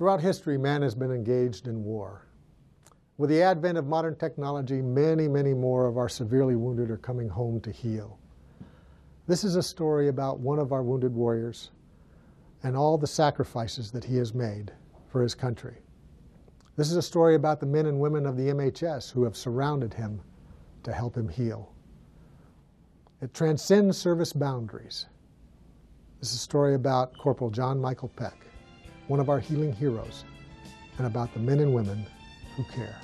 Throughout history, man has been engaged in war. With the advent of modern technology, many, many more of our severely wounded are coming home to heal. This is a story about one of our wounded warriors and all the sacrifices that he has made for his country. This is a story about the men and women of the MHS who have surrounded him to help him heal. It transcends service boundaries. This is a story about Corporal John Michael Peck, one of our healing heroes, and about the men and women who care.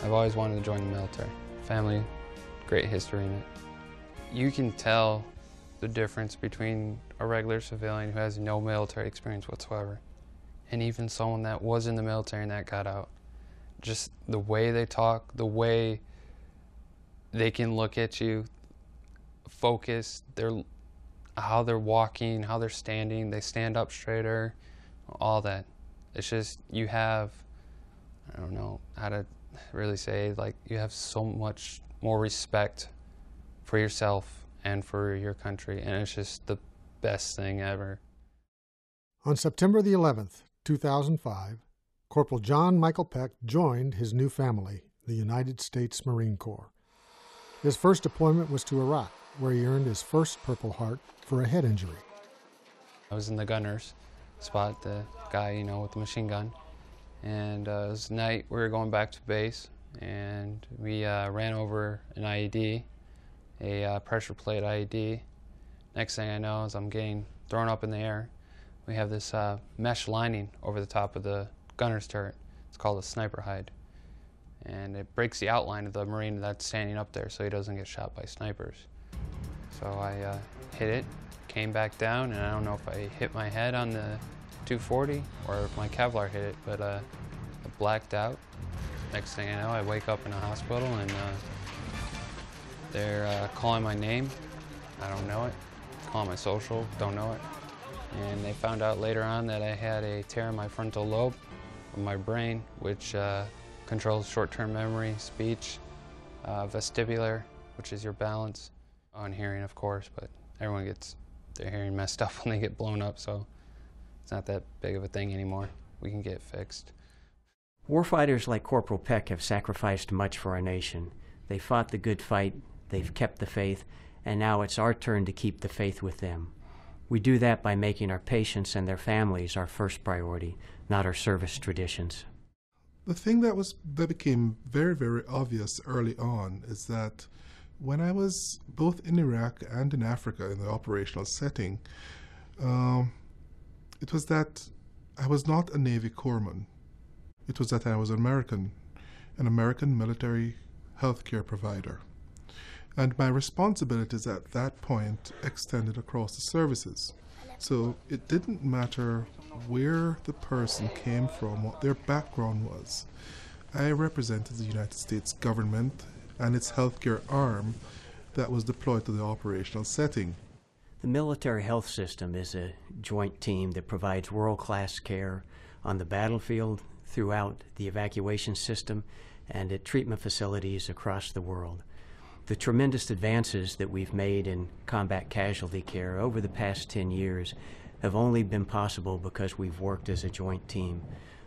I've always wanted to join the military. Family, great history in it. You can tell the difference between a regular civilian who has no military experience whatsoever and even someone that was in the military and that got out. Just the way they talk, the way they can look at you, focus, how they're walking, how they're standing, they stand up straighter, all that. It's just, you have, I don't know how to really say, like, you have so much more respect for yourself and for your country, and it's just the best thing ever. On September the 11th, 2005, Corporal John Michael Peck joined his new family, the United States Marine Corps. His first deployment was to Iraq, where he earned his first Purple Heart for a head injury. I was in the gunner's spot, the guy, you know, with the machine gun. And it was night, we were going back to base, and we ran over an IED, a pressure plate IED. Next thing I know is I'm getting thrown up in the air. We have this mesh lining over the top of the gunner's turret. It's called a sniper hide. And it breaks the outline of the Marine that's standing up there so he doesn't get shot by snipers. So I hit it, came back down, and I don't know if I hit my head on the 240 or if my Kevlar hit it, but I blacked out. Next thing I know, I wake up in a hospital and they're calling my name. I don't know it. Calling my social, don't know it. And they found out later on that I had a tear in my frontal lobe of my brain, which controls short-term memory, speech, vestibular, which is your balance, on hearing, of course, but everyone gets their hearing messed up when they get blown up, so it's not that big of a thing anymore. We can get fixed. Warfighters like Corporal Peck have sacrificed much for our nation. They fought the good fight, they've kept the faith, and now it's our turn to keep the faith with them. We do that by making our patients and their families our first priority, not our service traditions. The thing that became very, very obvious early on is that when I was both in Iraq and in Africa in the operational setting, it was that I was not a Navy corpsman. It was that I was an American military healthcare provider. And my responsibilities at that point extended across the services. So it didn't matter where the person came from, what their background was. I represented the United States government and its healthcare arm that was deployed to the operational setting. The military health system is a joint team that provides world-class care on the battlefield, throughout the evacuation system, and at treatment facilities across the world. The tremendous advances that we've made in combat casualty care over the past 10 years have only been possible because we've worked as a joint team.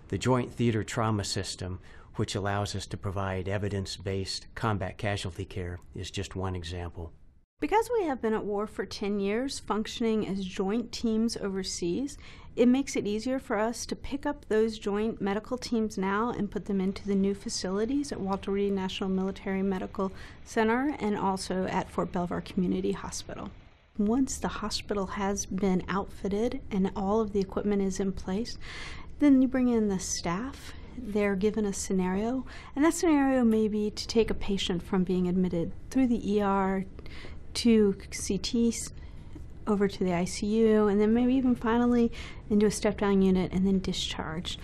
The Joint Theater Trauma System, which allows us to provide evidence-based combat casualty care, is just one example. Because we have been at war for 10 years, functioning as joint teams overseas, it makes it easier for us to pick up those joint medical teams now and put them into the new facilities at Walter Reed National Military Medical Center and also at Fort Belvoir Community Hospital. Once the hospital has been outfitted and all of the equipment is in place, then you bring in the staff. They're given a scenario, and that scenario may be to take a patient from being admitted through the ER to CT, over to the ICU, and then maybe even finally into a step-down unit and then discharged.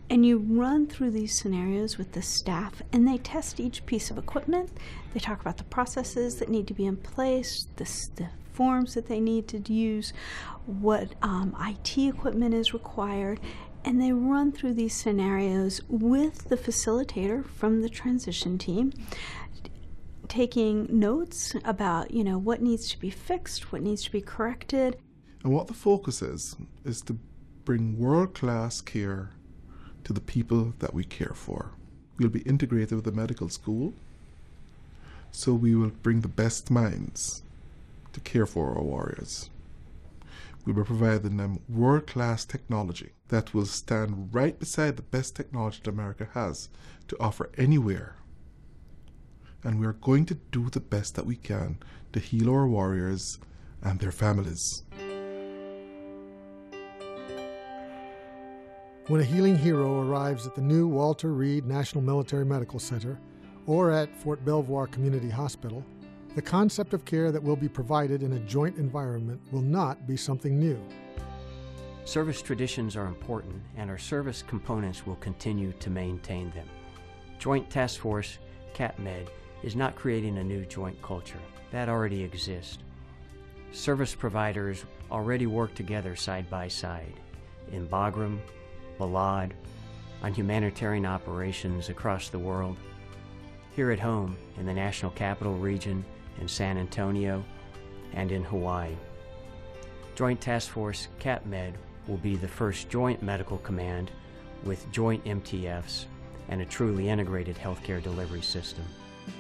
And you run through these scenarios with the staff, and they test each piece of equipment. They talk about the processes that need to be in place, the forms that they need to use, what IT equipment is required, And they run through these scenarios with the facilitator from the transition team, taking notes about, what needs to be fixed, what needs to be corrected. And what the focus is to bring world-class care to the people that we care for. We'll be integrated with the medical school, so we will bring the best minds to care for our warriors. We will provide them world-class technology that will stand right beside the best technology that America has to offer anywhere. And we are going to do the best that we can to heal our warriors and their families. When a healing hero arrives at the new Walter Reed National Military Medical Center or at Fort Belvoir Community Hospital, the concept of care that will be provided in a joint environment will not be something new. Service traditions are important, and our service components will continue to maintain them. Joint Task Force CAPMed is not creating a new joint culture. That already exists. Service providers already work together side by side in Bagram, Balad, on humanitarian operations across the world, here at home in the National Capital Region, in San Antonio, and in Hawaii. Joint Task Force CAPMed will be the first joint medical command with joint MTFs and a truly integrated healthcare delivery system.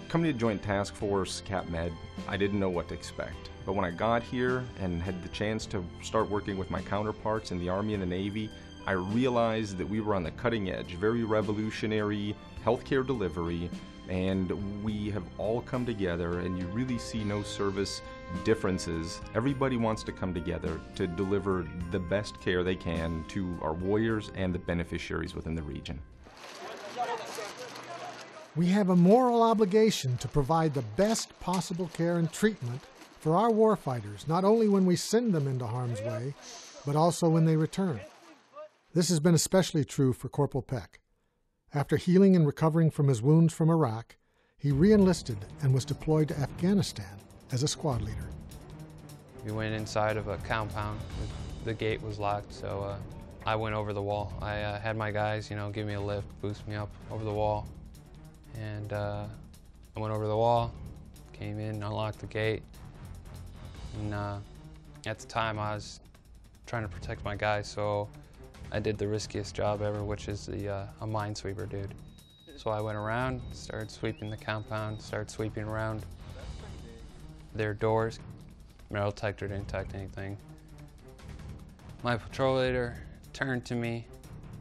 Coming to Joint Task Force CAPMed, I didn't know what to expect. But when I got here and had the chance to start working with my counterparts in the Army and the Navy, I realized that we were on the cutting edge, very revolutionary healthcare delivery, and we have all come together, and you really see no service differences. Everybody wants to come together to deliver the best care they can to our warriors and the beneficiaries within the region. We have a moral obligation to provide the best possible care and treatment for our warfighters, not only when we send them into harm's way, but also when they return. This has been especially true for Corporal Peck. After healing and recovering from his wounds from Iraq, he re-enlisted and was deployed to Afghanistan as a squad leader. We went inside of a compound. The gate was locked, so I went over the wall. I had my guys, give me a lift, boost me up over the wall. And I went over the wall, came in, unlocked the gate. And at the time, I was trying to protect my guys, so I did the riskiest job ever, which is a minesweeper dude. So I went around, started sweeping the compound, started sweeping around their doors. Metal detector didn't detect anything. My patrol leader turned to me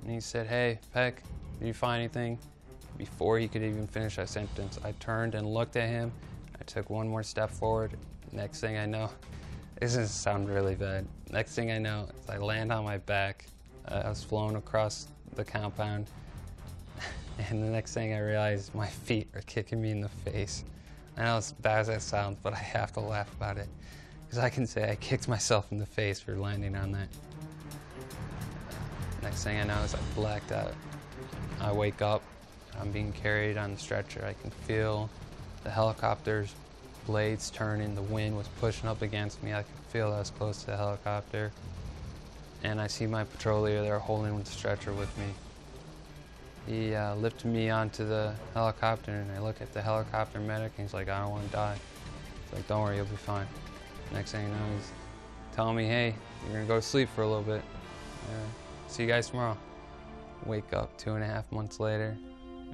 and he said, "Hey, Peck, did you find anything?" Before he could even finish that sentence, I turned and looked at him. I took one more step forward. Next thing I know, this doesn't sound really bad. Next thing I know, is I land on my back. I was flown across the compound, and the next thing I realized, my feet are kicking me in the face. I know it's bad as that sounds, but I have to laugh about it, because I can say I kicked myself in the face for landing on that. Next thing I know is I blacked out. I wake up, I'm being carried on the stretcher. I can feel the helicopter's blades turning, the wind was pushing up against me. I could feel that I was close to the helicopter. And I see my patrol leader there holding the stretcher with me. He lifted me onto the helicopter, and I look at the helicopter medic, and he's like, "I don't want to die." He's like, "Don't worry, you'll be fine." Next thing you know, he's telling me, "Hey, you're gonna go to sleep for a little bit. See you guys tomorrow." Wake up 2.5 months later,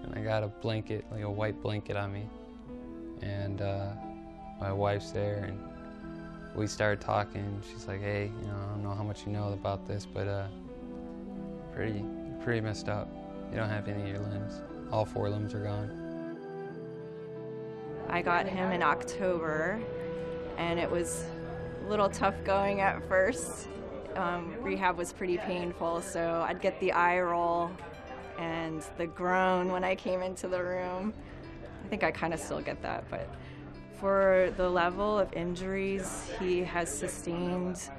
and I got a blanket, like a white blanket on me. And my wife's there, and we started talking. She's like, "Hey, I don't know how much you know about this, but pretty messed up. You don't have any of your limbs. All 4 limbs are gone." I got him in October, and it was a little tough going at first. Rehab was pretty painful, so I'd get the eye roll and the groan when I came into the room. I think I kind of still get that, but for the level of injuries he has sustained,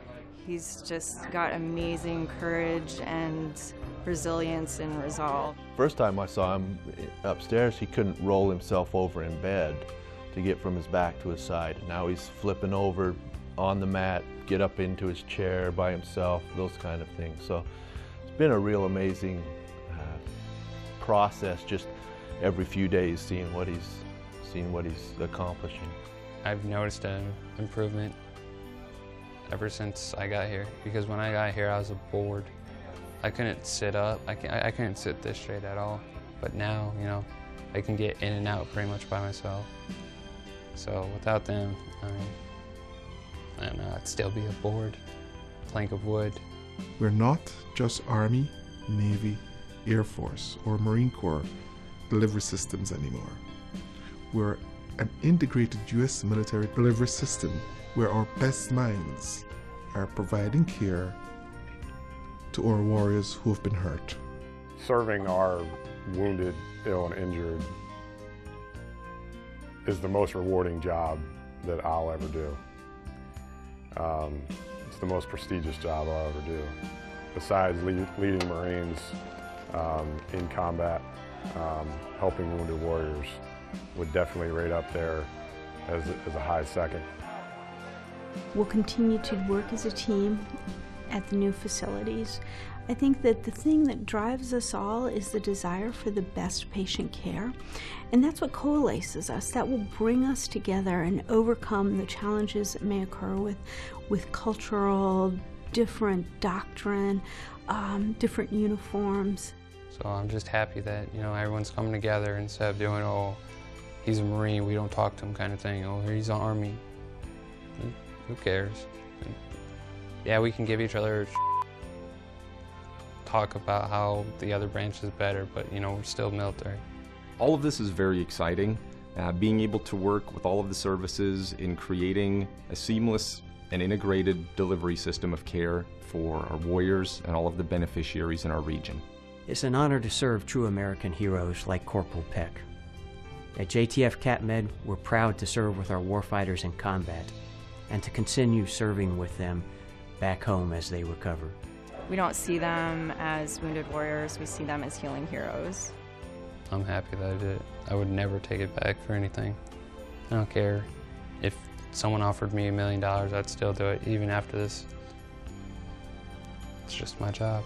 he's just got amazing courage and resilience and resolve. First time I saw him upstairs, he couldn't roll himself over in bed to get from his back to his side. Now he's flipping over on the mat, get up into his chair by himself, those kind of things. So It's been a real amazing process, just every few days seeing what he's accomplishing. I've noticed an improvement ever since I got here, because when I got here I was bored. I couldn't sit up, I couldn't sit this straight at all. But now, you know, I can get in and out pretty much by myself. So without them, I don't know, I'd still be a bored plank of wood. We're not just Army, Navy, Air Force, or Marine Corps delivery systems anymore. We're an integrated U.S. military delivery system where our best minds are providing care to our warriors who have been hurt. Serving our wounded, ill, and injured is the most rewarding job that I'll ever do. It's the most prestigious job I'll ever do. Besides leading Marines in combat, helping wounded warriors would definitely rate up there as a high second. We'll continue to work as a team at the new facilities. I think that the thing that drives us all is the desire for the best patient care, and that's what coalesces us. That will bring us together and overcome the challenges that may occur with cultural, different doctrine, different uniforms. So I'm just happy that, you know, everyone's coming together instead of doing, oh, he's a Marine, we don't talk to him kind of thing, oh, he's an Army. Who cares? Yeah, we can give each other talk about how the other branch is better, but, you know, we're still military. All of this is very exciting. Being able to work with all of the services in creating a seamless and integrated delivery system of care for our warriors and all of the beneficiaries in our region. It's an honor to serve true American heroes like Corporal Peck. At JTF CapMed, we're proud to serve with our warfighters in combat and to continue serving with them back home as they recover. We don't see them as wounded warriors, we see them as healing heroes. I'm happy that I did it. I would never take it back for anything. I don't care. If someone offered me $1 million, I'd still do it, even after this. It's just my job.